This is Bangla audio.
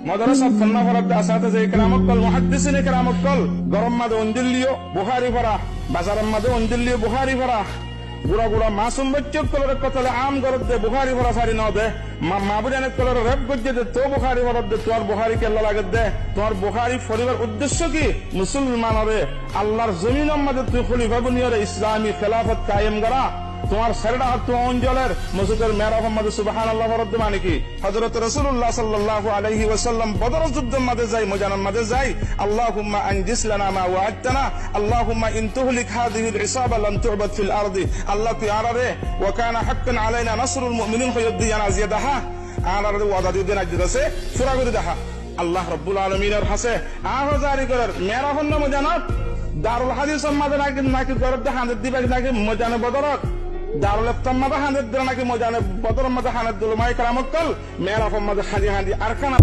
মাদ্রাসা ফন্না ফরাদ আসাতে যে কেরামত কল মুহাদ্দিসিনে কেরামত কল গরম মাদে অন্দিল্লিও বুখারী ভরা বাজারের মাদে অন্দিল্লিও বুখারী ভরা গুড়া গুড়া মাসুম বচ্চক কলর কতলে আম গরদ দে বুখারী ভরা সারি ন দে মাবুজানের কলর রেপ গজ্জে দে তো বুখারী ভরদ দে তোর বুখারী কেল্লা লাগে দে তোর বুখারী ফরিবার উদ্দেশ্য কি মুসলমানরে আল্লাহর জমিনের মধ্যে তুই খলিফা বনিয়রে ইসলামী খেলাফত কায়েম করা তোমার সেরডা হাত অঞ্চলের মসজিদের মেহরাব মধ্যে সুবহানাল্লাহ ফরদ মানে কি হযরত রাসূলুল্লাহ সাল্লাল্লাহু আলাইহি ওয়াসাল্লাম বদর যুদ্ধের মধ্যে যাই ময়দানের মধ্যে যাই আল্লাহুম্মা আনজিস লানা মা ওয়া'আদতানা আল্লাহুম্মা ইন তুহলিক হাযিহিল ইসাবা লান তু'বাদ ফিল আরদি আল্লাহ তুই আরারে ওয়া কানা হাক্কান আলাইনা নাসরুল মুমিনিন ফায়ুদ্দিয়ানা জিয়াদাহা আরারে ওয়াদা দিদেন আজদাসে সূরা করে দেখা আল্লাহ রাব্বুল আলামিনের হাসে আহজারি করার মেহরাব ময়দানত দারুল হাদিসের মধ্যে নাকি গরব হাঁদের দিবে নাকি ময়দানে বদরত দারুল ইফতার মধ্যে হাঁদের দিল নাকি ময়দানে বদরের মধ্যে হাঁদের দিল মাই কেরামত কল মেহরাবের মধ্যে হাঁদি হাঁদি আর কানা